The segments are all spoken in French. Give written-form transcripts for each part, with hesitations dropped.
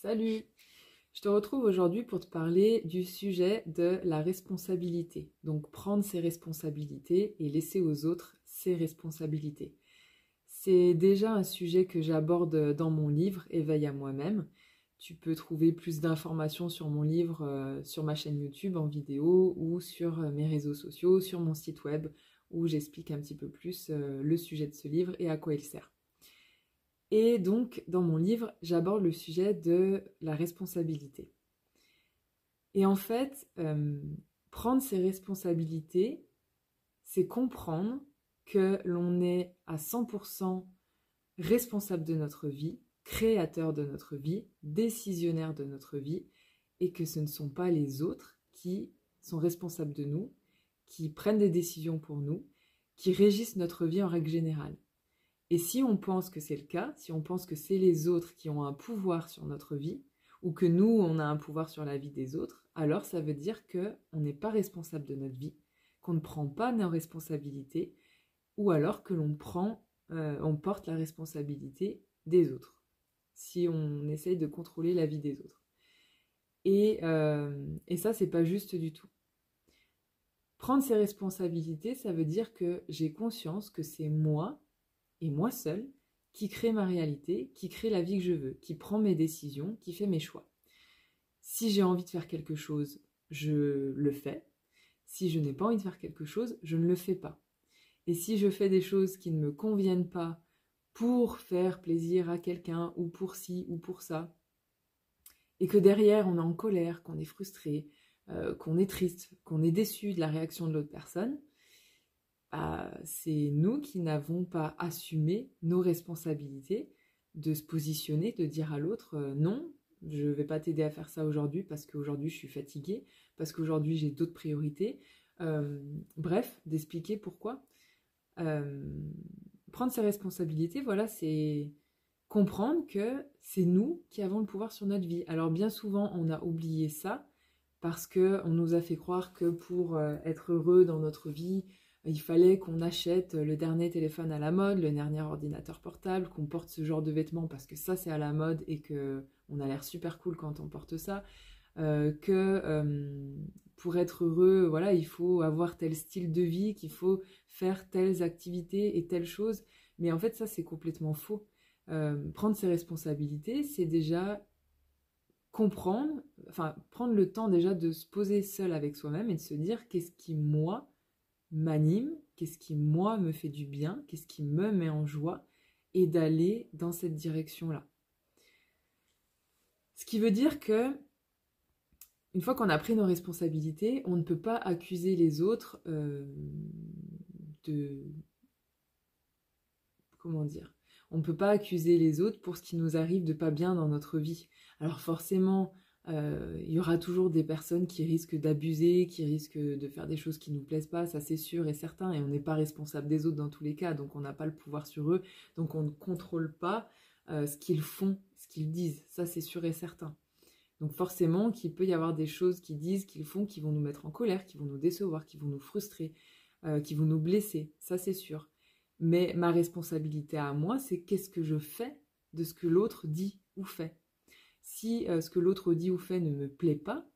Salut! Je te retrouve aujourd'hui pour te parler du sujet de la responsabilité. Donc prendre ses responsabilités et laisser aux autres ses responsabilités. C'est déjà un sujet que j'aborde dans mon livre Éveil à moi-même. Tu peux trouver plus d'informations sur mon livre sur ma chaîne YouTube en vidéo ou sur mes réseaux sociaux, sur mon site web où j'explique un petit peu plus le sujet de ce livre et à quoi il sert. Et donc, dans mon livre, j'aborde le sujet de la responsabilité. Et en fait, prendre ses responsabilités, c'est comprendre que l'on est à 100% responsable de notre vie, créateur de notre vie, décisionnaire de notre vie, et que ce ne sont pas les autres qui sont responsables de nous, qui prennent des décisions pour nous, qui régissent notre vie en règle générale. Et si on pense que c'est le cas, si on pense que c'est les autres qui ont un pouvoir sur notre vie, ou que nous, on a un pouvoir sur la vie des autres, alors ça veut dire qu'on n'est pas responsable de notre vie, qu'on ne prend pas nos responsabilités, ou alors que on porte la responsabilité des autres, si on essaye de contrôler la vie des autres. Et ça, c'est pas juste du tout. Prendre ses responsabilités, ça veut dire que j'ai conscience que c'est moi, et moi seule, qui crée ma réalité, qui crée la vie que je veux, qui prend mes décisions, qui fait mes choix. Si j'ai envie de faire quelque chose, je le fais. Si je n'ai pas envie de faire quelque chose, je ne le fais pas. Et si je fais des choses qui ne me conviennent pas pour faire plaisir à quelqu'un, ou pour ci, ou pour ça, et que derrière on est en colère, qu'on est frustré, qu'on est triste, qu'on est déçu de la réaction de l'autre personne, c'est nous qui n'avons pas assumé nos responsabilités de se positionner, de dire à l'autre non, je ne vais pas t'aider à faire ça aujourd'hui parce qu'aujourd'hui je suis fatiguée, parce qu'aujourd'hui j'ai d'autres priorités. Bref, d'expliquer pourquoi. Prendre ses responsabilités, voilà, c'est comprendre que c'est nous qui avons le pouvoir sur notre vie. Alors bien souvent on a oublié ça parce qu'on nous a fait croire que pour être heureux dans notre vie, il fallait qu'on achète le dernier téléphone à la mode, le dernier ordinateur portable, qu'on porte ce genre de vêtements parce que ça c'est à la mode et qu'on a l'air super cool quand on porte ça, pour être heureux, voilà, il faut avoir tel style de vie, qu'il faut faire telles activités et telles choses. Mais en fait ça c'est complètement faux. Prendre ses responsabilités, c'est déjà comprendre, enfin prendre le temps déjà de se poser seul avec soi-même et de se dire qu'est-ce qui moi m'anime, qu'est-ce qui moi me fait du bien, qu'est-ce qui me met en joie, et d'aller dans cette direction-là. Ce qui veut dire que une fois qu'on a pris nos responsabilités, on ne peut pas accuser les autres de... Comment dire ? On ne peut pas accuser les autres pour ce qui nous arrive de pas bien dans notre vie. Alors forcément, il y aura toujours des personnes qui risquent d'abuser, qui risquent de faire des choses qui ne nous plaisent pas, ça c'est sûr et certain, et on n'est pas responsable des autres dans tous les cas, donc on n'a pas le pouvoir sur eux, donc on ne contrôle pas ce qu'ils font, ce qu'ils disent, ça c'est sûr et certain. Donc forcément qu'il peut y avoir des choses qu'ils disent, qu'ils font, qui vont nous mettre en colère, qui vont nous décevoir, qui vont nous frustrer, qui vont nous blesser, ça c'est sûr. Mais ma responsabilité à moi, c'est qu'est-ce que je fais de ce que l'autre dit ou fait. Si ce que l'autre dit ou fait ne me plaît pas,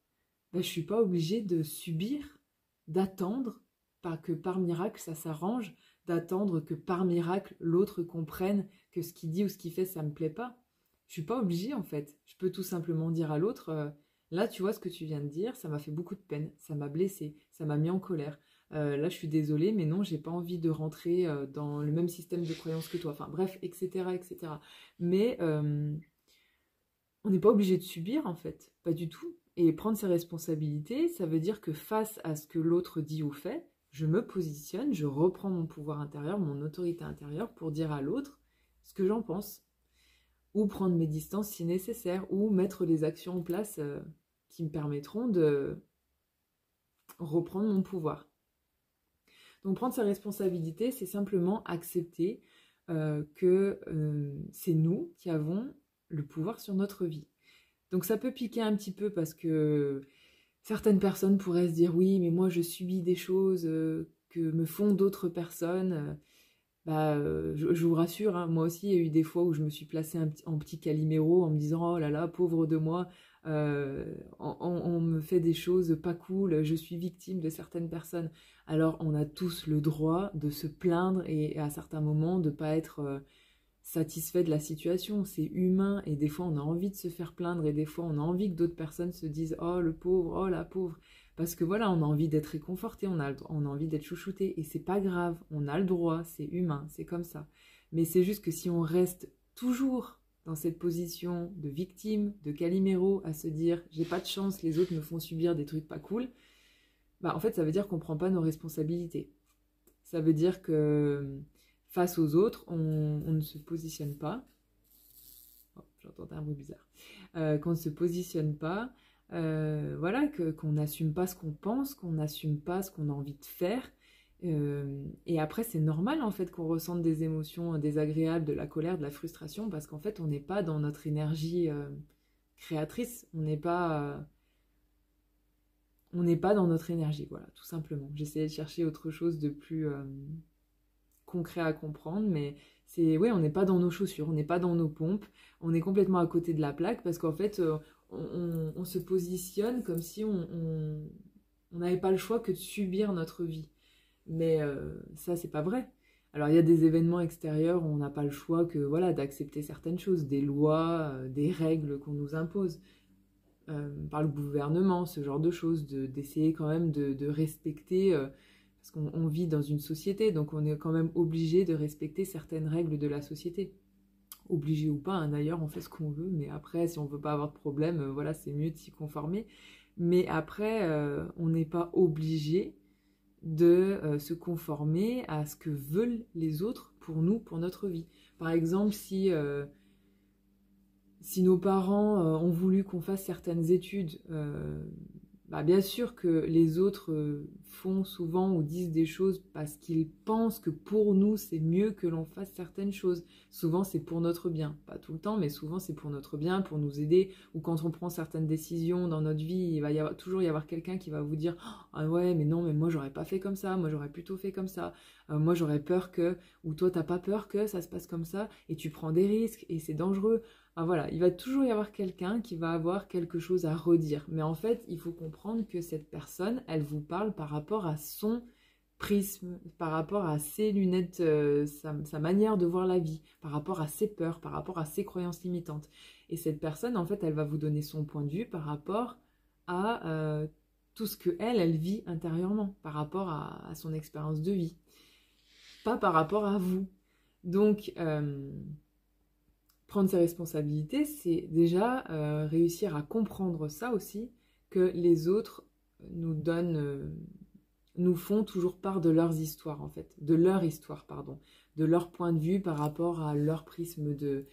je ne suis pas obligée de subir, d'attendre que par miracle ça s'arrange, d'attendre que par miracle l'autre comprenne que ce qu'il dit ou ce qu'il fait ça ne me plaît pas. Je ne suis pas obligée en fait. Je peux tout simplement dire à l'autre, là tu vois ce que tu viens de dire, ça m'a fait beaucoup de peine, ça m'a blessée, ça m'a mis en colère. Là je suis désolée mais non j'ai pas envie de rentrer dans le même système de croyance que toi. Enfin bref, etc. etc. Mais on n'est pas obligé de subir en fait, pas du tout. Et prendre ses responsabilités, ça veut dire que face à ce que l'autre dit ou fait, je me positionne, je reprends mon pouvoir intérieur, mon autorité intérieure pour dire à l'autre ce que j'en pense. Ou prendre mes distances si nécessaire, ou mettre les actions en place qui me permettront de reprendre mon pouvoir. Donc prendre ses responsabilités, c'est simplement accepter que c'est nous qui avons le pouvoir sur notre vie. Donc ça peut piquer un petit peu parce que certaines personnes pourraient se dire oui mais moi je subis des choses que me font d'autres personnes. je vous rassure, hein, moi aussi, il y a eu des fois où je me suis placée en petit Calimero en me disant « Oh là là, pauvre de moi, on me fait des choses pas cool, je suis victime de certaines personnes. » Alors, on a tous le droit de se plaindre et à certains moments de ne pas être satisfait de la situation. C'est humain et des fois, on a envie de se faire plaindre et des fois, on a envie que d'autres personnes se disent « Oh le pauvre, oh la pauvre ». Parce que voilà, on a envie d'être réconforté, on a envie d'être chouchouté. Et c'est pas grave, on a le droit, c'est humain, c'est comme ça. Mais c'est juste que si on reste toujours dans cette position de victime, de Calimero, à se dire j'ai pas de chance, les autres me font subir des trucs pas cool, en fait ça veut dire qu'on prend pas nos responsabilités. Ça veut dire que face aux autres, on ne se positionne pas. Oh, j'entendais un bruit bizarre. Qu'on ne se positionne pas. Voilà, qu'on n'assume pas ce qu'on pense, qu'on n'assume pas ce qu'on a envie de faire. Et après, c'est normal en fait qu'on ressente des émotions désagréables, de la colère, de la frustration, parce qu'en fait, on n'est pas dans notre énergie créatrice, on n'est pas dans notre énergie, voilà, tout simplement. J'essayais de chercher autre chose de plus concret à comprendre, mais on n'est pas dans nos chaussures, on n'est pas dans nos pompes, on est complètement à côté de la plaque, parce qu'en fait, on se positionne comme si on n'avait pas le choix que de subir notre vie. Mais ça, c'est pas vrai. Alors, il y a des événements extérieurs où on n'a pas le choix que, voilà, d'accepter certaines choses, des lois, des règles qu'on nous impose par le gouvernement, ce genre de choses, d'essayer quand même de respecter, parce qu'on vit dans une société, donc on est quand même obligé de respecter certaines règles de la société. Obligé ou pas, hein, d'ailleurs, on fait ce qu'on veut, mais après, si on veut pas avoir de problème, voilà, c'est mieux de s'y conformer. Mais après, on n'est pas obligé de se conformer à ce que veulent les autres pour nous, pour notre vie. Par exemple, si nos parents ont voulu qu'on fasse certaines études, bien sûr que les autres font souvent ou disent des choses parce qu'ils pensent que pour nous, c'est mieux que l'on fasse certaines choses. Souvent, c'est pour notre bien. Pas tout le temps, mais souvent, c'est pour notre bien, pour nous aider. Ou quand on prend certaines décisions dans notre vie, il va toujours y avoir quelqu'un qui va vous dire « Ah ouais, mais non, mais moi, j'aurais pas fait comme ça. Moi, j'aurais plutôt fait comme ça. Moi, j'aurais peur que... » Ou toi, t'as pas peur que ça se passe comme ça et tu prends des risques et c'est dangereux. Voilà, il va toujours y avoir quelqu'un qui va avoir quelque chose à redire. Mais en fait, il faut comprendre que cette personne, elle vous parle par rapport à son prisme, par rapport à ses lunettes, sa manière de voir la vie, par rapport à ses peurs, par rapport à ses croyances limitantes. Et cette personne, en fait, elle va vous donner son point de vue par rapport à tout ce qu'elle vit intérieurement, par rapport à son expérience de vie. Pas par rapport à vous. Donc... prendre ses responsabilités, c'est déjà réussir à comprendre ça aussi, que les autres nous font toujours part de leurs histoires en fait, de leur histoire, pardon, de leur point de vue par rapport à leur prisme de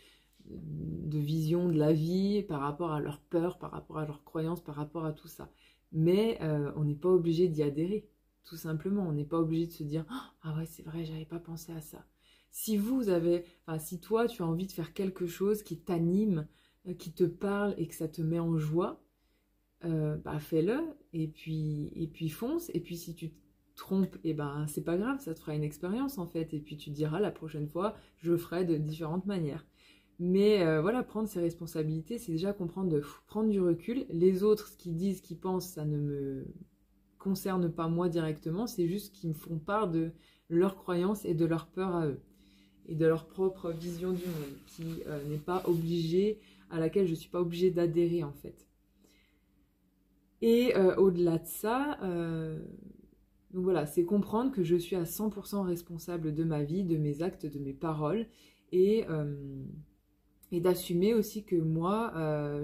vision de la vie, par rapport à leurs peurs, par rapport à leurs croyances, par rapport à tout ça. Mais on n'est pas obligé d'y adhérer, tout simplement. On n'est pas obligé de se dire « Ah ouais, c'est vrai, j'avais pas pensé à ça ». Si si toi tu as envie de faire quelque chose qui t'anime, qui te parle et que ça te met en joie, fais-le et puis fonce. Et puis si tu te trompes, c'est pas grave, ça te fera une expérience en fait. Et puis tu te diras la prochaine fois, je le ferai de différentes manières. Mais voilà, prendre ses responsabilités, c'est déjà comprendre prendre du recul. Les autres, ce qu'ils disent, ce qu'ils pensent, ça ne me concerne pas moi directement, c'est juste qu'ils me font part de leurs croyances et de leurs peurs à eux et de leur propre vision du monde qui n'est pas obligée, à laquelle je ne suis pas obligée d'adhérer en fait. Et au-delà de ça, donc voilà, c'est comprendre que je suis à 100% responsable de ma vie, de mes actes, de mes paroles et d'assumer aussi que moi,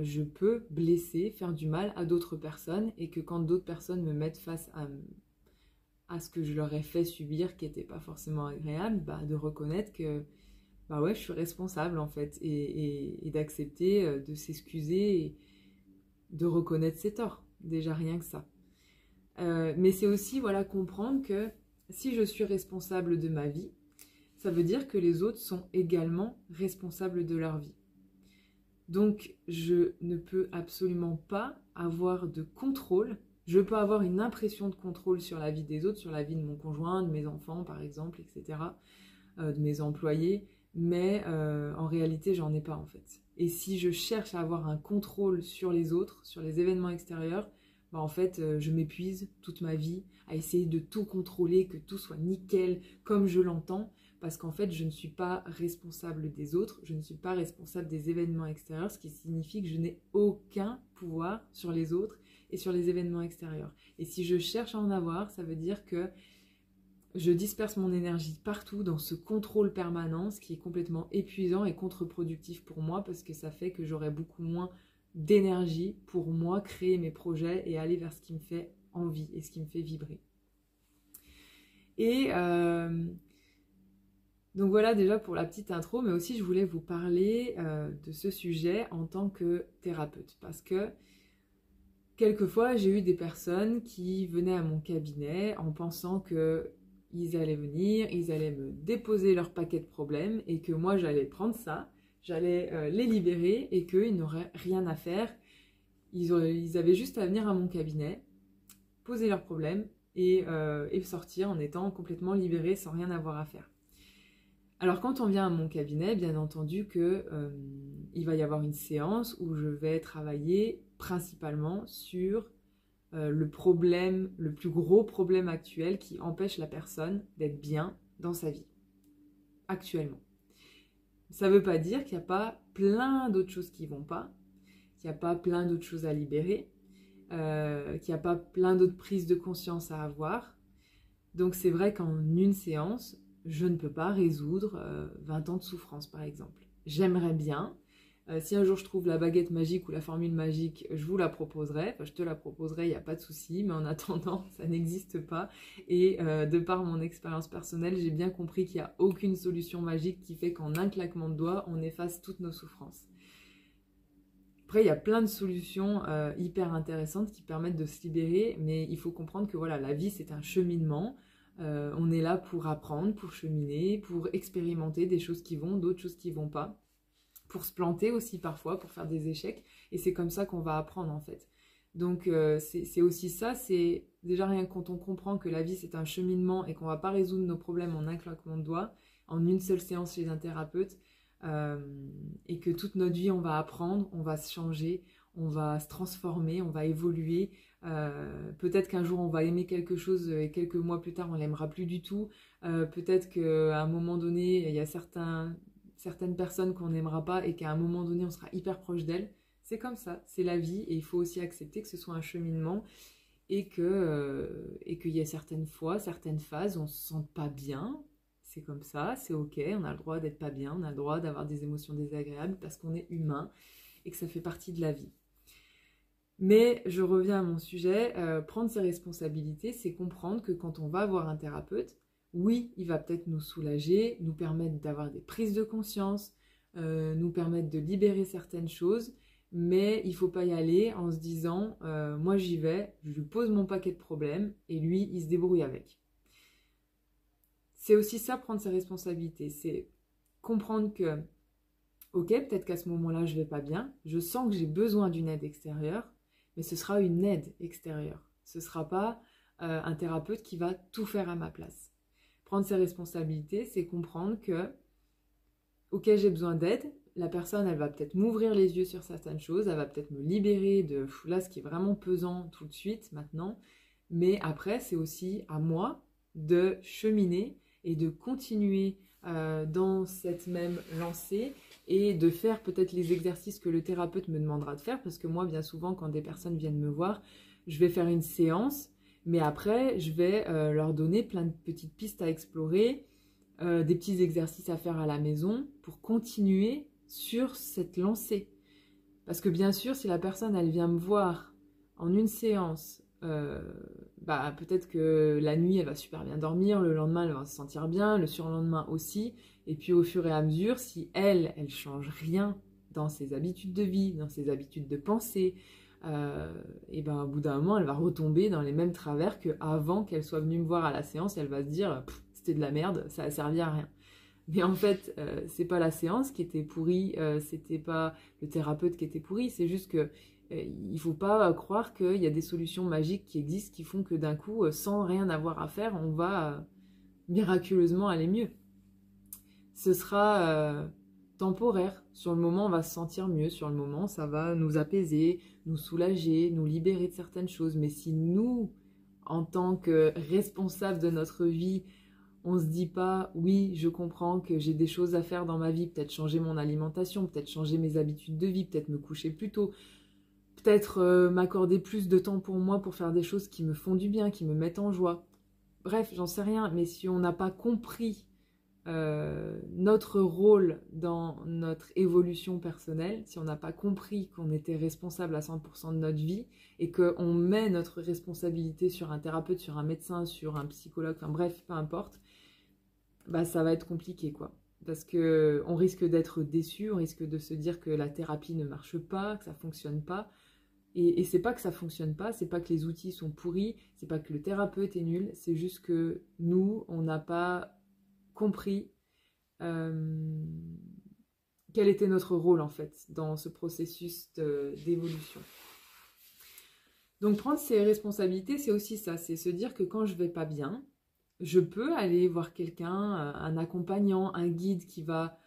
je peux blesser, faire du mal à d'autres personnes et que quand d'autres personnes me mettent face à ce que je leur ai fait subir qui n'était pas forcément agréable, de reconnaître que je suis responsable en fait et d'accepter de s'excuser et de reconnaître ses torts, déjà rien que ça. Mais c'est aussi comprendre que si je suis responsable de ma vie, ça veut dire que les autres sont également responsables de leur vie. Donc je ne peux absolument pas avoir de contrôle. Je peux avoir une impression de contrôle sur la vie des autres, sur la vie de mon conjoint, de mes enfants par exemple, etc. de mes employés, mais en réalité, j'en ai pas en fait. Et si je cherche à avoir un contrôle sur les autres, sur les événements extérieurs, bah en fait, je m'épuise toute ma vie à essayer de tout contrôler, que tout soit nickel, comme je l'entends, parce qu'en fait, je ne suis pas responsable des autres, je ne suis pas responsable des événements extérieurs, ce qui signifie que je n'ai aucun pouvoir sur les autres et sur les événements extérieurs. Et si je cherche à en avoir, ça veut dire que je disperse mon énergie partout dans ce contrôle permanent, ce qui est complètement épuisant et contre-productif pour moi parce que ça fait que j'aurai beaucoup moins d'énergie pour moi créer mes projets et aller vers ce qui me fait envie et ce qui me fait vibrer. Et donc voilà déjà pour la petite intro, mais aussi je voulais vous parler de ce sujet en tant que thérapeute parce que quelquefois j'ai eu des personnes qui venaient à mon cabinet en pensant que ils allaient venir, ils allaient me déposer leur paquet de problèmes et que moi j'allais prendre ça, j'allais les libérer et qu'ils n'auraient rien à faire. Ils avaient juste à venir à mon cabinet, poser leurs problèmes et sortir en étant complètement libérés sans rien avoir à faire. Alors quand on vient à mon cabinet, bien entendu que il va y avoir une séance où je vais travailler principalement sur le problème, le plus gros problème actuel qui empêche la personne d'être bien dans sa vie, actuellement. Ça ne veut pas dire qu'il n'y a pas plein d'autres choses qui ne vont pas, qu'il n'y a pas plein d'autres choses à libérer, qu'il n'y a pas plein d'autres prises de conscience à avoir. Donc c'est vrai qu'en une séance, je ne peux pas résoudre 20 ans de souffrance, par exemple. J'aimerais bien. Si un jour je trouve la baguette magique ou la formule magique, je vous la proposerai. Enfin, je te la proposerai, il n'y a pas de souci. Mais en attendant, ça n'existe pas. Et de par mon expérience personnelle, j'ai bien compris qu'il n'y a aucune solution magique qui fait qu'en un claquement de doigts, on efface toutes nos souffrances. Après, il y a plein de solutions hyper intéressantes qui permettent de se libérer. Mais il faut comprendre que voilà, la vie, c'est un cheminement. On est là pour apprendre, pour cheminer, pour expérimenter des choses qui vont, d'autres choses qui ne vont pas. Pour se planter aussi parfois, pour faire des échecs. Et c'est comme ça qu'on va apprendre en fait. Donc c'est aussi ça, c'est déjà rien quand on comprend que la vie c'est un cheminement et qu'on ne va pas résoudre nos problèmes en un claquement de doigts, en une seule séance chez un thérapeute, et que toute notre vie on va apprendre, on va se changer, on va se transformer, on va évoluer. Peut-être qu'un jour on va aimer quelque chose et quelques mois plus tard on l'aimera plus du tout. Peut-être qu'à un moment donné il y a certaines personnes qu'on n'aimera pas et qu'à un moment donné on sera hyper proche d'elles. C'est comme ça, c'est la vie et il faut aussi accepter que ce soit un cheminement et qu'il y ait certaines fois, certaines phases où on se sente pas bien. C'est comme ça, c'est ok, on a le droit d'être pas bien, on a le droit d'avoir des émotions désagréables parce qu'on est humain et que ça fait partie de la vie. Mais je reviens à mon sujet, prendre ses responsabilités, c'est comprendre que quand on va voir un thérapeute, oui, il va peut-être nous soulager, nous permettre d'avoir des prises de conscience, nous permettre de libérer certaines choses, mais il ne faut pas y aller en se disant moi j'y vais, je lui pose mon paquet de problèmes et lui il se débrouille avec. C'est aussi ça, prendre ses responsabilités, c'est comprendre que ok, peut-être qu'à ce moment-là je ne vais pas bien, je sens que j'ai besoin d'une aide extérieure, mais ce sera une aide extérieure, ce ne sera pas un thérapeute qui va tout faire à ma place. Prendre ses responsabilités, c'est comprendre que, ok, j'ai besoin d'aide, la personne, elle va peut-être m'ouvrir les yeux sur certaines choses, elle va peut-être me libérer de là, ce qui est vraiment pesant tout de suite, maintenant, mais après, c'est aussi à moi de cheminer et de continuer dans cette même lancée et de faire peut-être les exercices que le thérapeute me demandera de faire, parce que moi, bien souvent, quand des personnes viennent me voir, je vais faire une séance. Mais après, je vais leur donner plein de petites pistes à explorer, des petits exercices à faire à la maison pour continuer sur cette lancée. Parce que bien sûr, si la personne, elle vient me voir en une séance, peut-être que la nuit, elle va super bien dormir, le lendemain, elle va se sentir bien, le surlendemain aussi. Et puis au fur et à mesure, si elle change rien dans ses habitudes de vie, dans ses habitudes de pensée, et au bout d'un moment, elle va retomber dans les mêmes travers qu'avant qu'elle soit venue me voir à la séance. Elle va se dire c'était de la merde, ça a servi à rien. Mais en fait, c'est pas la séance qui était pourrie, c'était pas le thérapeute qui était pourri, c'est juste que il faut pas croire qu'il y a des solutions magiques qui existent qui font que d'un coup, sans rien avoir à faire, on va miraculeusement aller mieux. ce sera temporaire. Sur le moment, on va se sentir mieux. Sur le moment, ça va nous apaiser, nous soulager, nous libérer de certaines choses. Mais si nous, en tant que responsables de notre vie, on se dit pas, oui, je comprends que j'ai des choses à faire dans ma vie, peut-être changer mon alimentation, peut-être changer mes habitudes de vie, peut-être me coucher plus tôt, peut-être m'accorder plus de temps pour moi pour faire des choses qui me font du bien, qui me mettent en joie. Bref, j'en sais rien, mais si on n'a pas compris notre rôle dans notre évolution personnelle, si on n'a pas compris qu'on était responsable à 100% de notre vie et qu'on met notre responsabilité sur un thérapeute, sur un médecin, sur un psychologue, enfin bref, peu importe, bah ça va être compliqué quoi. Parce qu'on risque d'être déçu, on risque de se dire que la thérapie ne marche pas, que ça ne fonctionne pas. Et c'est pas que ça fonctionne pas, c'est pas que les outils sont pourris, c'est pas que le thérapeute est nul, c'est juste que nous, on n'a pas compris quel était notre rôle en fait dans ce processus d'évolution. Donc prendre ses responsabilités, c'est aussi ça, c'est se dire que quand je vais pas bien, je peux aller voir quelqu'un, un accompagnant, un guide qui va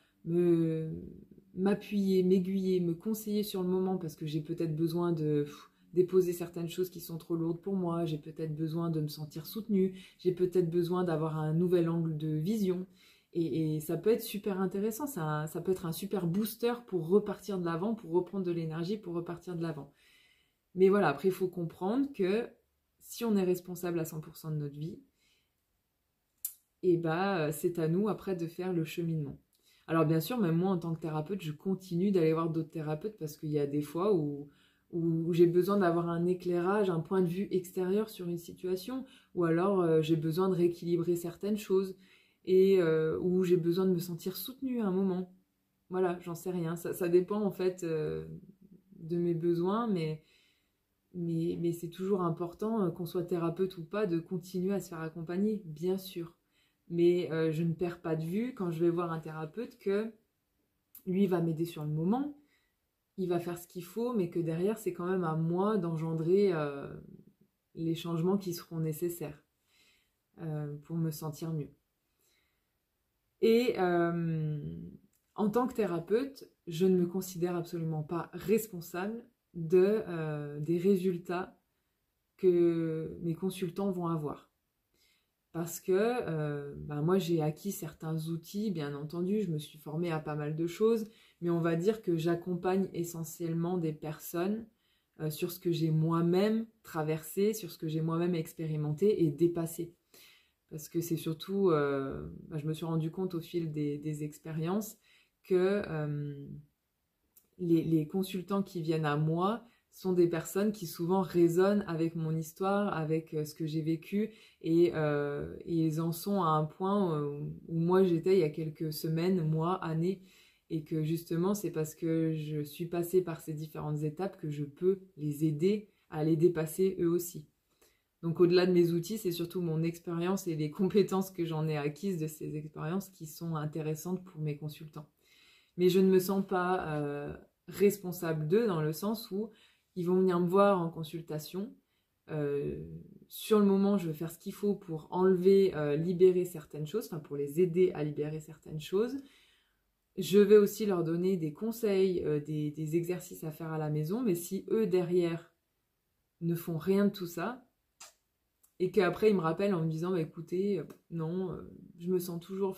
m'appuyer, m'aiguiller, me conseiller sur le moment parce que j'ai peut-être besoin de déposer certaines choses qui sont trop lourdes pour moi, j'ai peut-être besoin de me sentir soutenue, j'ai peut-être besoin d'avoir un nouvel angle de vision. Et ça peut être super intéressant, ça peut être un super booster pour repartir de l'avant, pour reprendre de l'énergie, pour repartir de l'avant. Mais voilà, après il faut comprendre que si on est responsable à 100% de notre vie, et bah c'est à nous après de faire le cheminement. Alors bien sûr, même moi en tant que thérapeute, je continue d'aller voir d'autres thérapeutes parce qu'il y a des fois où j'ai besoin d'avoir un éclairage, un point de vue extérieur sur une situation, ou alors j'ai besoin de rééquilibrer certaines choses, et où j'ai besoin de me sentir soutenue à un moment. Voilà, j'en sais rien. Ça dépend en fait de mes besoins, mais c'est toujours important, qu'on soit thérapeute ou pas, de continuer à se faire accompagner, bien sûr. Mais je ne perds pas de vue quand je vais voir un thérapeute que lui va m'aider sur le moment, il va faire ce qu'il faut, mais que derrière, c'est quand même à moi d'engendrer les changements qui seront nécessaires pour me sentir mieux. Et en tant que thérapeute, je ne me considère absolument pas responsable des résultats que mes consultants vont avoir. Parce que moi, j'ai acquis certains outils, bien entendu, je me suis formée à pas mal de choses, mais on va dire que j'accompagne essentiellement des personnes sur ce que j'ai moi-même traversé, sur ce que j'ai moi-même expérimenté et dépassé. Parce que c'est surtout, je me suis rendu compte au fil des expériences que les consultants qui viennent à moi sont des personnes qui souvent résonnent avec mon histoire, avec ce que j'ai vécu, et ils en sont à un point où moi j'étais il y a quelques semaines, mois, années, et que justement c'est parce que je suis passée par ces différentes étapes que je peux les aider à les dépasser eux aussi. Donc au-delà de mes outils, c'est surtout mon expérience et les compétences que j'en ai acquises de ces expériences qui sont intéressantes pour mes consultants. Mais je ne me sens pas responsable d'eux dans le sens où ils vont venir me voir en consultation. Sur le moment, je vais faire ce qu'il faut pour enlever, libérer certaines choses, enfin pour les aider à libérer certaines choses. Je vais aussi leur donner des conseils, des exercices à faire à la maison, mais si eux derrière ne font rien de tout ça, et qu'après ils me rappellent en me disant bah, écoutez, non, je me sens toujours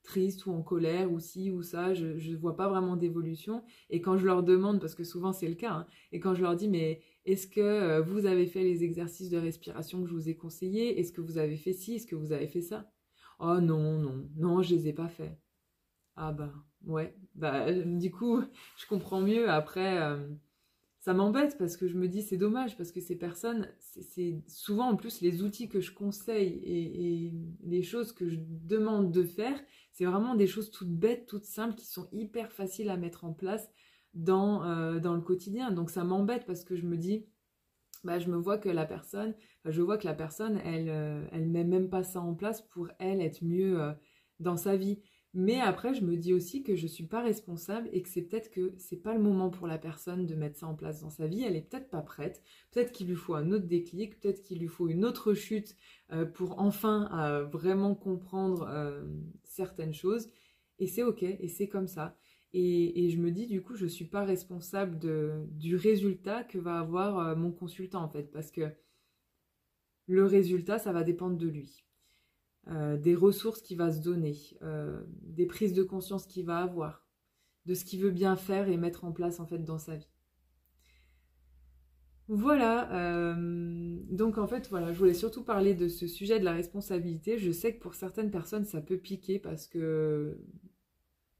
triste ou en colère ou ci ou ça, je ne vois pas vraiment d'évolution. Et quand je leur demande, parce que souvent c'est le cas, hein, et quand je leur dis mais est-ce que vous avez fait les exercices de respiration que je vous ai conseillés? Est-ce que vous avez fait ci? Est-ce que vous avez fait ça? Oh non, je les ai pas fait. Ah bah ouais, du coup je comprends mieux après. Ça m'embête parce que je me dis c'est dommage parce que ces personnes, c'est souvent en plus les outils que je conseille et les choses que je demande de faire, c'est vraiment des choses toutes bêtes, toutes simples qui sont hyper faciles à mettre en place dans le quotidien. Donc ça m'embête parce que je me dis, je vois que la personne, elle met même pas ça en place pour elle être mieux dans sa vie. Mais après, je me dis aussi que je ne suis pas responsable et que c'est peut-être que c'est pas le moment pour la personne de mettre ça en place dans sa vie. Elle est peut-être pas prête. Peut-être qu'il lui faut un autre déclic. Peut-être qu'il lui faut une autre chute pour enfin vraiment comprendre certaines choses. Et c'est ok, et c'est comme ça. Et je me dis, du coup, je ne suis pas responsable du résultat que va avoir mon consultant, en fait, parce que le résultat, ça va dépendre de lui, des ressources qu'il va se donner, des prises de conscience qu'il va avoir, de ce qu'il veut bien faire et mettre en place, en fait, dans sa vie. Voilà, donc en fait, voilà, je voulais surtout parler de ce sujet de la responsabilité. Je sais que pour certaines personnes, ça peut piquer parce que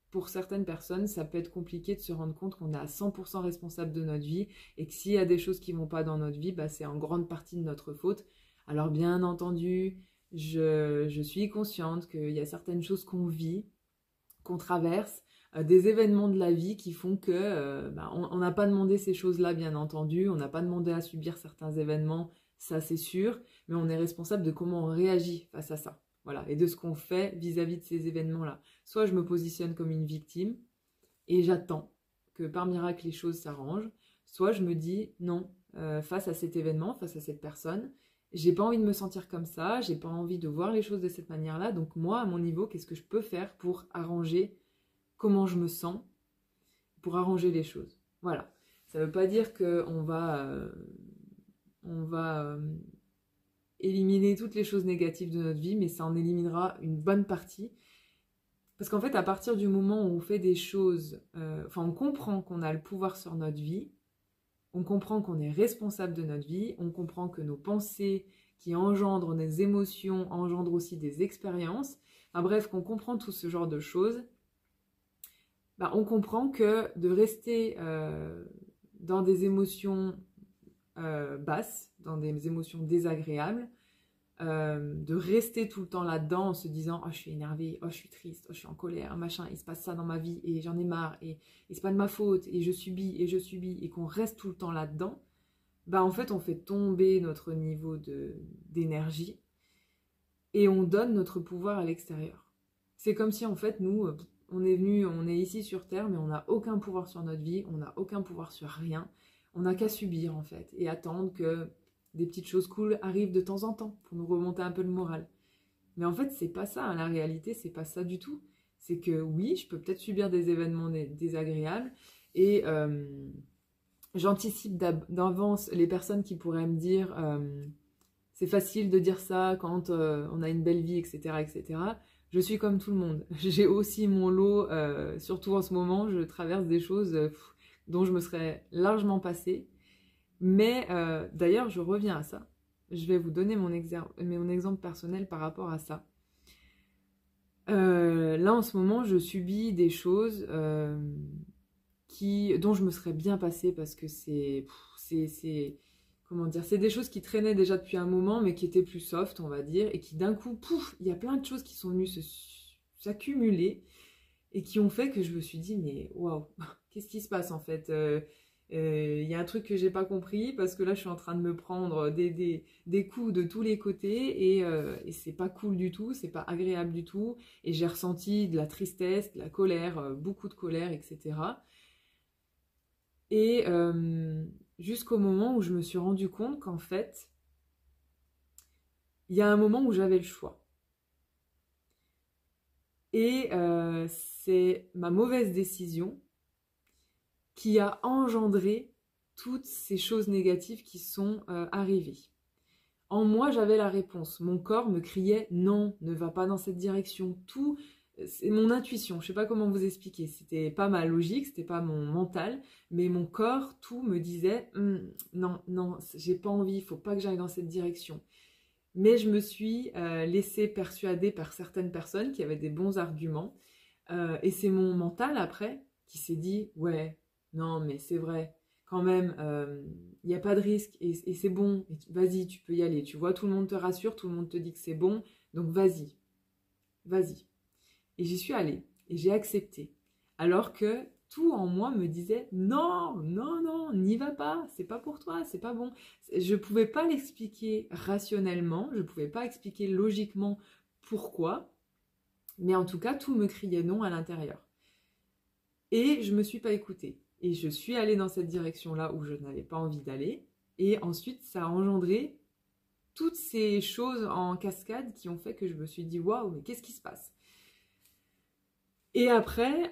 pour certaines personnes, ça peut être compliqué de se rendre compte qu'on est à 100% responsable de notre vie et que s'il y a des choses qui ne vont pas dans notre vie, bah, c'est en grande partie de notre faute. Alors bien entendu, je suis consciente qu'il y a certaines choses qu'on vit, qu'on traverse, des événements de la vie qui font que bah, on n'a pas demandé ces choses-là, bien entendu, on n'a pas demandé à subir certains événements, ça c'est sûr, mais on est responsable de comment on réagit face à ça. Voilà, et de ce qu'on fait vis-à-vis de ces événements-là. Soit je me positionne comme une victime et j'attends que par miracle les choses s'arrangent, soit je me dis non, face à cet événement, face à cette personne, j'ai pas envie de me sentir comme ça, j'ai pas envie de voir les choses de cette manière-là, donc moi, à mon niveau, qu'est-ce que je peux faire pour arranger comment je me sens, pour arranger les choses. Voilà. Ça veut pas dire qu'on va éliminer toutes les choses négatives de notre vie, mais ça en éliminera une bonne partie. Parce qu'en fait, à partir du moment où on fait des choses, on comprend qu'on a le pouvoir sur notre vie, on comprend qu'on est responsable de notre vie, on comprend que nos pensées qui engendrent des émotions engendrent aussi des expériences. Enfin bref, qu'on comprend tout ce genre de choses, bah, on comprend que de rester dans des émotions basses, dans des émotions désagréables, de rester tout le temps là-dedans en se disant « Oh, je suis énervée, oh, je suis triste, oh, je suis en colère, machin, il se passe ça dans ma vie et j'en ai marre et c'est pas de ma faute et je subis et qu'on reste tout le temps là-dedans, bah en fait, on fait tomber notre niveau d'énergie et on donne notre pouvoir à l'extérieur. C'est comme si en fait, nous, on est ici sur Terre, mais on n'a aucun pouvoir sur notre vie, on n'a aucun pouvoir sur rien, on n'a qu'à subir en fait et attendre que des petites choses cool arrivent de temps en temps pour nous remonter un peu le moral. Mais en fait, c'est pas ça, hein. La réalité, c'est pas ça du tout. C'est que oui, je peux peut-être subir des événements désagréables et j'anticipe d'avance les personnes qui pourraient me dire c'est facile de dire ça quand on a une belle vie, etc., etc. Je suis comme tout le monde. J'ai aussi mon lot, surtout en ce moment, je traverse des choses dont je me serais largement passée. Mais d'ailleurs, je reviens à ça. Je vais vous donner mon exemple personnel par rapport à ça. Là, en ce moment, je subis des choses dont je me serais bien passée parce que comment dire, c'est des choses qui traînaient déjà depuis un moment, mais qui étaient plus soft, on va dire, et qui d'un coup, pouf, il y a plein de choses qui sont venues s'accumuler et qui ont fait que je me suis dit, mais waouh, qu'est-ce qui se passe en fait? Y a un truc que j'ai pas compris parce que là je suis en train de me prendre des coups de tous les côtés et c'est pas cool du tout, c'est pas agréable du tout et j'ai ressenti de la tristesse, de la colère, beaucoup de colère, etc. Et jusqu'au moment où je me suis rendu compte qu'en fait il y a un moment où j'avais le choix et c'est ma mauvaise décision qui a engendré toutes ces choses négatives qui sont arrivées. En moi, j'avais la réponse. Mon corps me criait « Non, ne va pas dans cette direction. » Tout, c'est mon intuition. Je ne sais pas comment vous expliquer. C'était pas ma logique, c'était pas mon mental, mais mon corps, tout me disait « Non, non, j'ai pas envie, il faut pas que j'aille dans cette direction. » Mais je me suis laissée persuader par certaines personnes qui avaient des bons arguments. Et c'est mon mental, après, qui s'est dit « Ouais, non, mais c'est vrai, quand même, il n'y a pas de risque et c'est bon, vas-y, tu peux y aller. Tu vois, tout le monde te rassure, tout le monde te dit que c'est bon, donc vas-y, vas-y. » Et j'y suis allée et j'ai accepté. Alors que tout en moi me disait non, non, non, n'y va pas, c'est pas pour toi, c'est pas bon. Je ne pouvais pas l'expliquer rationnellement, je ne pouvais pas expliquer logiquement pourquoi, mais en tout cas, tout me criait non à l'intérieur. Et je ne me suis pas écoutée. Et je suis allée dans cette direction-là où je n'avais pas envie d'aller. Et ensuite, ça a engendré toutes ces choses en cascade qui ont fait que je me suis dit « Waouh, mais qu'est-ce qui se passe ?» Et après,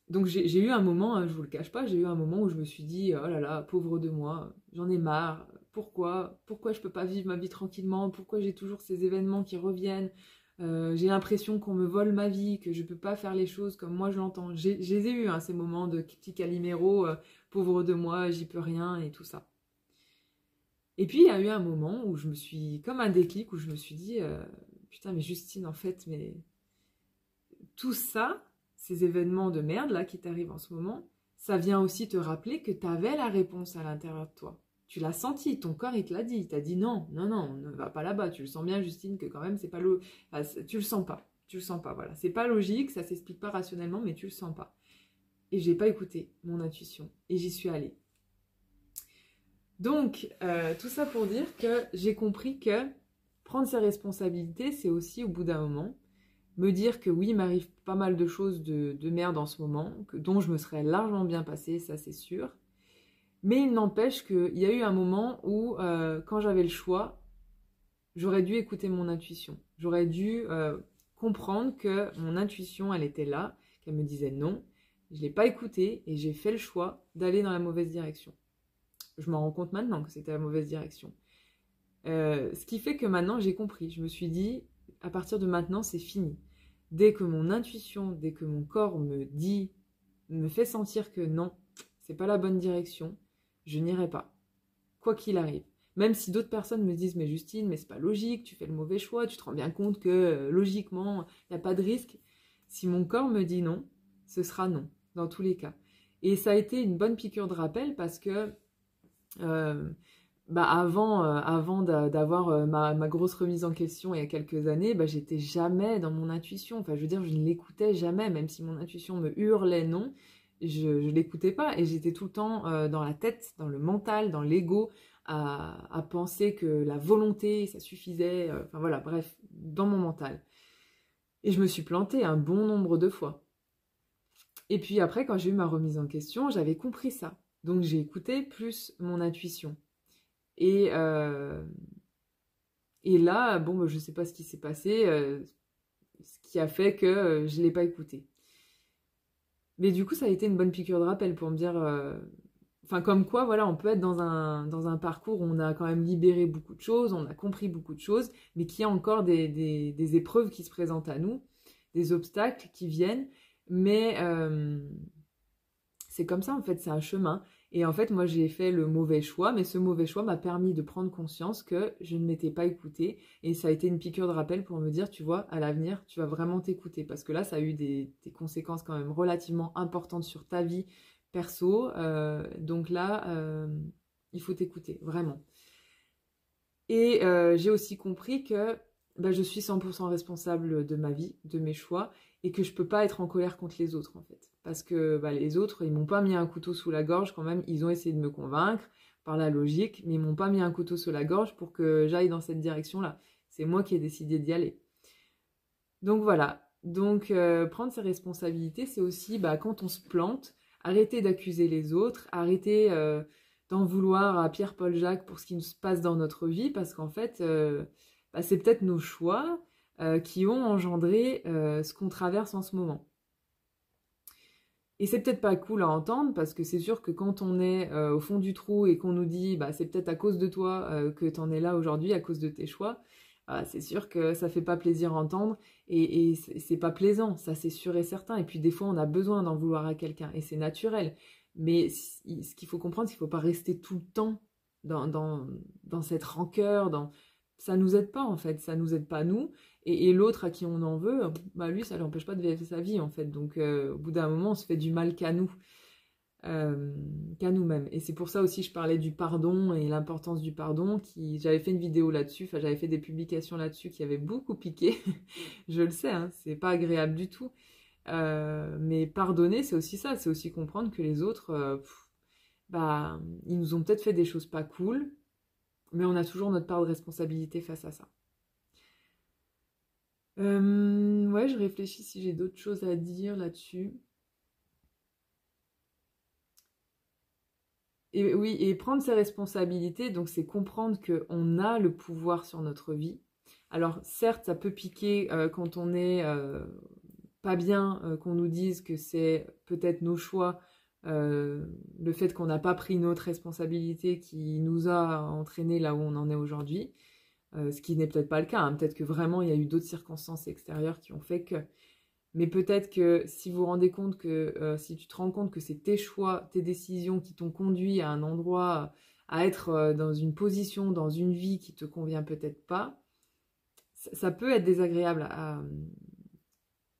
donc j'ai eu un moment, hein, je vous le cache pas, j'ai eu un moment où je me suis dit, oh là là, pauvre de moi, j'en ai marre, pourquoi je peux pas vivre ma vie tranquillement, pourquoi j'ai toujours ces événements qui reviennent, j'ai l'impression qu'on me vole ma vie, que je peux pas faire les choses comme moi je l'entends. Je les ai eu, hein, ces moments de petit Calimero, pauvre de moi, j'y peux rien et tout ça. Et puis il y a eu un moment où je me suis, comme un déclic, où je me suis dit, putain mais Justine, en fait, mais tout ça, ces événements de merde là qui t'arrivent en ce moment, ça vient aussi te rappeler que tu avais la réponse à l'intérieur de toi. Tu l'as senti, ton corps il te l'a dit, il t'a dit non, non, non, ne va pas là-bas. Tu le sens bien, Justine, que quand même c'est pas logique. Enfin, tu le sens pas, voilà. C'est pas logique, ça s'explique pas rationnellement, mais tu le sens pas. Et j'ai pas écouté mon intuition et j'y suis allée. Donc tout ça pour dire que j'ai compris que prendre ses responsabilités, c'est aussi au bout d'un moment me dire que oui, il m'arrive pas mal de choses de merde en ce moment, dont je me serais largement bien passée, ça c'est sûr. Mais il n'empêche qu'il y a eu un moment où, quand j'avais le choix, j'aurais dû écouter mon intuition. J'aurais dû comprendre que mon intuition, elle était là, qu'elle me disait non. Je ne l'ai pas écoutée et j'ai fait le choix d'aller dans la mauvaise direction. Je m'en rends compte maintenant que c'était la mauvaise direction. Ce qui fait que maintenant, j'ai compris. Je me suis dit, à partir de maintenant, c'est fini. Dès que mon intuition, dès que mon corps me fait sentir que non, c'est pas la bonne direction, je n'irai pas. Quoi qu'il arrive. Même si d'autres personnes me disent, mais Justine, mais c'est pas logique, tu fais le mauvais choix, tu te rends bien compte que logiquement, il n'y a pas de risque. Si mon corps me dit non, ce sera non, dans tous les cas. Et ça a été une bonne piqûre de rappel parce que avant d'avoir ma grosse remise en question il y a quelques années, j'étais jamais dans mon intuition. Enfin, je veux dire, je ne l'écoutais jamais, même si mon intuition me hurlait non, je ne l'écoutais pas. Et j'étais tout le temps dans la tête, dans le mental, dans l'ego, à penser que la volonté, ça suffisait. Enfin voilà, bref, dans mon mental. Et je me suis plantée un bon nombre de fois. Et puis après, quand j'ai eu ma remise en question, j'avais compris ça. Donc j'ai écouté plus mon intuition. Et là, bon, je ne sais pas ce qui s'est passé, ce qui a fait que je ne l'ai pas écouté. Mais du coup, ça a été une bonne piqûre de rappel pour me dire, enfin, comme quoi, voilà, on peut être dans un parcours où on a quand même libéré beaucoup de choses, on a compris beaucoup de choses, mais qu'il y a encore des épreuves qui se présentent à nous, des obstacles qui viennent, mais c'est comme ça, en fait, c'est un chemin. Et en fait, moi, j'ai fait le mauvais choix, mais ce mauvais choix m'a permis de prendre conscience que je ne m'étais pas écoutée. Et ça a été une piqûre de rappel pour me dire, tu vois, à l'avenir, tu vas vraiment t'écouter. Parce que là, ça a eu des conséquences quand même relativement importantes sur ta vie perso. Donc là, il faut t'écouter, vraiment. Et j'ai aussi compris que je suis 100% responsable de ma vie, de mes choix, et que je peux pas être en colère contre les autres, en fait. Parce que les autres, ils m'ont pas mis un couteau sous la gorge quand même, ils ont essayé de me convaincre par la logique, mais ils m'ont pas mis un couteau sous la gorge pour que j'aille dans cette direction-là. C'est moi qui ai décidé d'y aller. Donc voilà. Donc prendre ses responsabilités, c'est aussi quand on se plante, arrêter d'accuser les autres, arrêter d'en vouloir à Pierre-Paul Jacques pour ce qui se passe dans notre vie, parce qu'en fait, c'est peut-être nos choix qui ont engendré ce qu'on traverse en ce moment. Et c'est peut-être pas cool à entendre, parce que c'est sûr que quand on est au fond du trou et qu'on nous dit c'est peut-être à cause de toi que t'en es là aujourd'hui, à cause de tes choix, c'est sûr que ça fait pas plaisir à entendre, et c'est pas plaisant, ça c'est sûr et certain. Et puis des fois on a besoin d'en vouloir à quelqu'un, et c'est naturel. Mais ce qu'il faut comprendre, c'est qu'il faut pas rester tout le temps dans cette rancœur, ça nous aide pas en fait, ça nous aide pas nous, et l'autre à qui on en veut, lui ça l'empêche pas de vivre sa vie en fait. Donc au bout d'un moment on se fait du mal qu'à nous. Qu'à nous-mêmes. Et c'est pour ça aussi je parlais du pardon et l'importance du pardon. J'avais fait une vidéo là-dessus, enfin j'avais fait des publications là-dessus qui avaient beaucoup piqué. Je le sais, hein, c'est pas agréable du tout. Mais pardonner, c'est aussi ça, c'est aussi comprendre que les autres, ils nous ont peut-être fait des choses pas cool, mais on a toujours notre part de responsabilité face à ça. Ouais, je réfléchis si j'ai d'autres choses à dire là-dessus. Et oui, et prendre ses responsabilités, donc c'est comprendre qu'on a le pouvoir sur notre vie. Alors certes, ça peut piquer quand on est pas bien qu'on nous dise que c'est peut-être nos choix, le fait qu'on n'a pas pris notre responsabilité qui nous a entraînés là où on en est aujourd'hui, ce qui n'est peut-être pas le cas, hein. Peut-être que vraiment il y a eu d'autres circonstances extérieures qui ont fait que... Mais peut-être que si vous rendez compte que, si tu te rends compte que c'est tes choix, tes décisions qui t'ont conduit à un endroit, à être dans une position, dans une vie qui te convient peut-être pas, ça peut être désagréable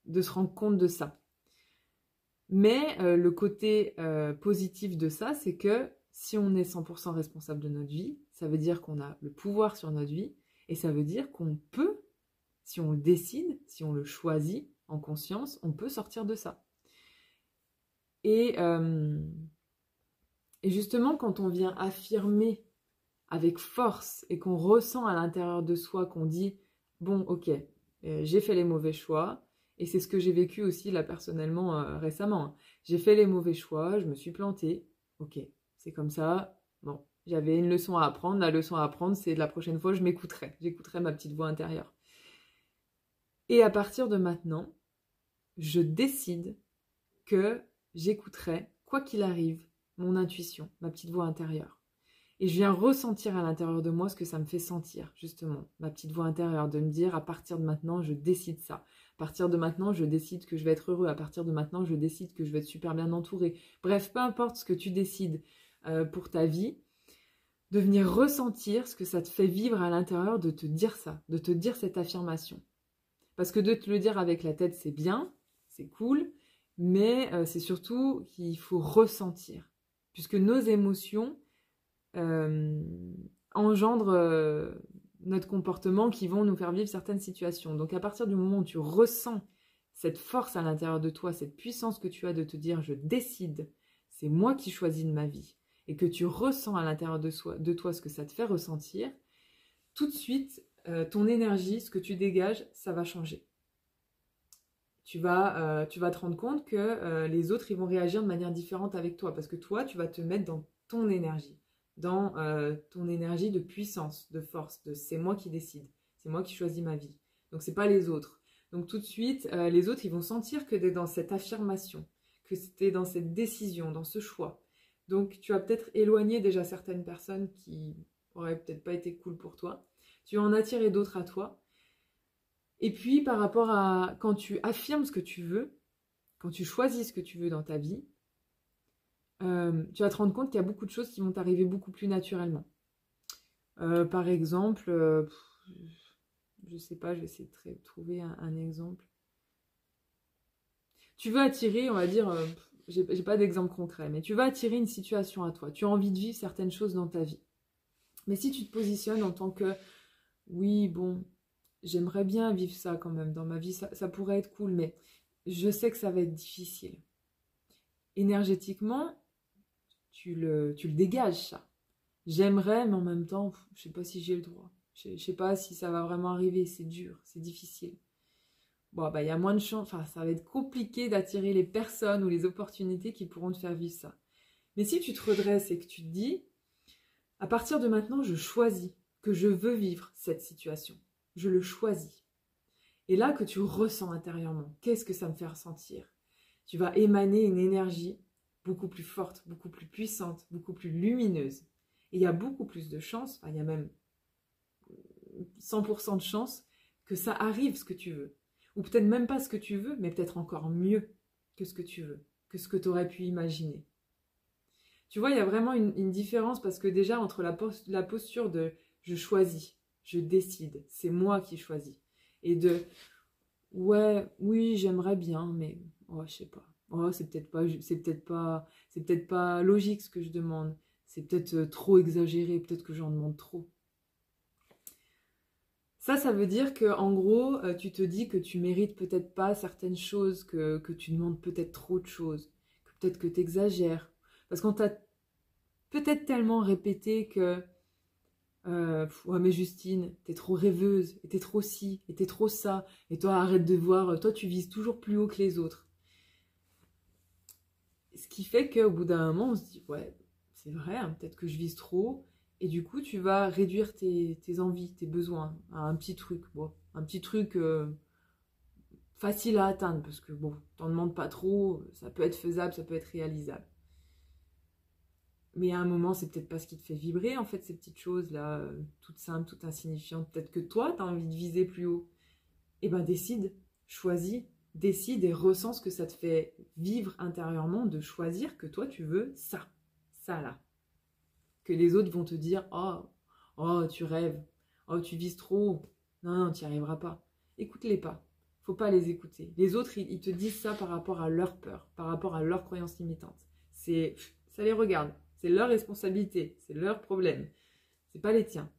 de se rendre compte de ça. Mais le côté positif de ça, c'est que si on est 100% responsable de notre vie, ça veut dire qu'on a le pouvoir sur notre vie, et ça veut dire qu'on peut, si on le décide, si on le choisit en conscience, on peut sortir de ça. Et justement, quand on vient affirmer avec force et qu'on ressent à l'intérieur de soi, qu'on dit « Bon, ok, j'ai fait les mauvais choix », et c'est ce que j'ai vécu aussi là personnellement récemment. Hein. J'ai fait les mauvais choix, je me suis plantée, ok, c'est comme ça, bon, j'avais une leçon à apprendre, la leçon à apprendre c'est de la prochaine fois je m'écouterai, j'écouterai ma petite voix intérieure. Et à partir de maintenant, je décide que j'écouterai, quoi qu'il arrive, mon intuition, ma petite voix intérieure. Et je viens ressentir à l'intérieur de moi ce que ça me fait sentir, justement, ma petite voix intérieure, de me dire à partir de maintenant, je décide ça. À partir de maintenant, je décide que je vais être heureux. À partir de maintenant, je décide que je vais être super bien entouré. Bref, peu importe ce que tu décides pour ta vie, de venir ressentir ce que ça te fait vivre à l'intérieur, de te dire ça, de te dire cette affirmation. Parce que de te le dire avec la tête, c'est bien, c'est cool, mais c'est surtout qu'il faut ressentir. Puisque nos émotions engendrent notre comportement qui vont nous faire vivre certaines situations. Donc à partir du moment où tu ressens cette force à l'intérieur de toi, cette puissance que tu as de te dire je décide, c'est moi qui choisis de ma vie, et que tu ressens à l'intérieur de toi ce que ça te fait ressentir, tout de suite ton énergie, ce que tu dégages, ça va changer. Tu vas te rendre compte que les autres ils vont réagir de manière différente avec toi, parce que toi tu vas te mettre dans ton énergie, dans ton énergie de puissance, de force, de c'est moi qui décide, c'est moi qui choisis ma vie. Donc c'est pas les autres. Donc tout de suite, les autres ils vont sentir que tu es dans cette affirmation, que tu es dans cette décision, dans ce choix. Donc tu vas peut-être éloigner déjà certaines personnes qui auraient peut-être pas été cool pour toi. Tu vas en attirer d'autres à toi. Et puis par rapport à quand tu affirmes ce que tu veux, quand tu choisis ce que tu veux dans ta vie, tu vas te rendre compte qu'il y a beaucoup de choses qui vont t'arriver beaucoup plus naturellement. Par exemple, je sais pas, je vais essayer de trouver un exemple. Tu veux attirer, on va dire, j'ai pas d'exemple concret, mais tu vas attirer une situation à toi. Tu as envie de vivre certaines choses dans ta vie. Mais si tu te positionnes en tant que, oui, bon, j'aimerais bien vivre ça quand même dans ma vie, ça pourrait être cool, mais je sais que ça va être difficile. Énergétiquement, tu le dégages ça. J'aimerais, mais en même temps, je sais pas si j'ai le droit. Je sais pas si ça va vraiment arriver, c'est dur, c'est difficile. Bon, bah, il y a moins de chance, enfin, ça va être compliqué d'attirer les personnes ou les opportunités qui pourront te faire vivre ça. Mais si tu te redresses et que tu te dis, à partir de maintenant, je choisis que je veux vivre cette situation. Je le choisis. Et là, que tu ressens intérieurement, qu'est-ce que ça me fait ressentir? Tu vas émaner une énergie beaucoup plus forte, beaucoup plus puissante, beaucoup plus lumineuse. Et il y a beaucoup plus de chances, enfin, il y a même 100% de chances que ça arrive ce que tu veux. Ou peut-être même pas ce que tu veux, mais peut-être encore mieux que ce que tu veux, que ce que tu aurais pu imaginer. Tu vois, il y a vraiment une différence parce que déjà entre la posture de je choisis, je décide, c'est moi qui choisis, et de ouais, oui, j'aimerais bien, mais oh, je sais pas. Oh, c'est peut-être pas logique ce que je demande. C'est peut-être trop exagéré, peut-être que j'en demande trop. Ça veut dire que en gros, tu te dis que tu mérites peut-être pas certaines choses, que tu demandes peut-être trop de choses, que peut-être que tu exagères. Parce qu'on t'a peut-être tellement répété que ouais mais Justine, t'es trop rêveuse, et t'es trop ci, et t'es trop ça, et toi arrête de voir, toi tu vises toujours plus haut que les autres. Ce qui fait qu'au bout d'un moment on se dit ouais c'est vrai, hein, peut-être que je vise trop, et du coup tu vas réduire tes envies, tes besoins à un petit truc, bon, un petit truc facile à atteindre, parce que bon, t'en demandes pas trop, ça peut être faisable, ça peut être réalisable. Mais à un moment, c'est peut-être pas ce qui te fait vibrer, en fait, ces petites choses-là, toutes simples, toutes insignifiantes. Peut-être que toi, tu as envie de viser plus haut. Eh ben, décide, choisis, décide et ressens ce que ça te fait vivre intérieurement, de choisir que toi, tu veux ça, ça là. Que les autres vont te dire, oh, tu rêves, oh, tu vises trop. Non, tu n'y arriveras pas. Écoute-les pas. Faut pas les écouter. Les autres, ils te disent ça par rapport à leur peur, par rapport à leurs croyances limitantes. Ça les regarde. C'est leur responsabilité, c'est leur problème. C'est pas les tiens.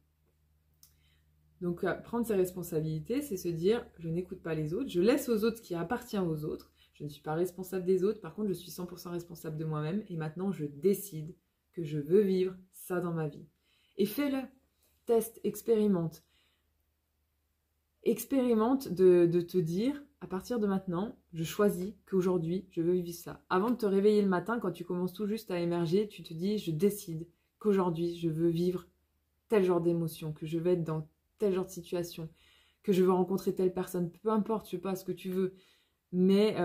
Donc, prendre ses responsabilités, c'est se dire, je n'écoute pas les autres, je laisse aux autres ce qui appartient aux autres. Je ne suis pas responsable des autres, par contre, je suis 100% responsable de moi-même. Et maintenant, je décide que je veux vivre ça dans ma vie. Et fais-le. Teste, expérimente. Expérimente de te dire, à partir de maintenant, je choisis qu'aujourd'hui, je veux vivre ça. Avant de te réveiller le matin, quand tu commences tout juste à émerger, tu te dis, je décide qu'aujourd'hui, je veux vivre tel genre d'émotion, que je vais être dans tel genre de situation, que je veux rencontrer telle personne, peu importe, je sais pas ce que tu veux, mais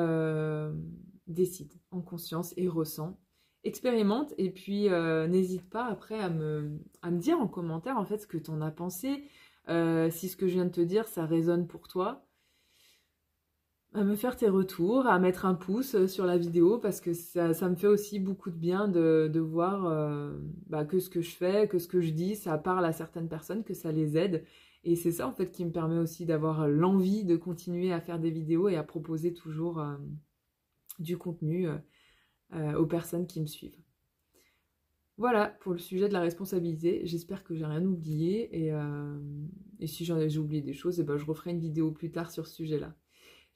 décide en conscience et ressens. Expérimente et puis n'hésite pas après à me dire en commentaire en fait ce que tu en as pensé. Si ce que je viens de te dire, ça résonne pour toi, à me faire tes retours, à mettre un pouce sur la vidéo parce que ça me fait aussi beaucoup de bien de voir que ce que je fais, que ce que je dis, ça parle à certaines personnes, que ça les aide. Et c'est ça en fait qui me permet aussi d'avoir l'envie de continuer à faire des vidéos et à proposer toujours du contenu aux personnes qui me suivent. Voilà pour le sujet de la responsabilité. J'espère que j'ai rien oublié et si j'ai oublié des choses, je referai une vidéo plus tard sur ce sujet-là.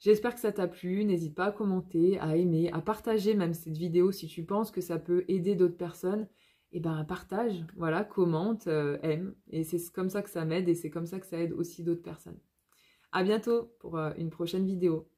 J'espère que ça t'a plu. N'hésite pas à commenter, à aimer, à partager même cette vidéo si tu penses que ça peut aider d'autres personnes. Partage, voilà, commente, aime. Et c'est comme ça que ça m'aide et c'est comme ça que ça aide aussi d'autres personnes. À bientôt pour une prochaine vidéo.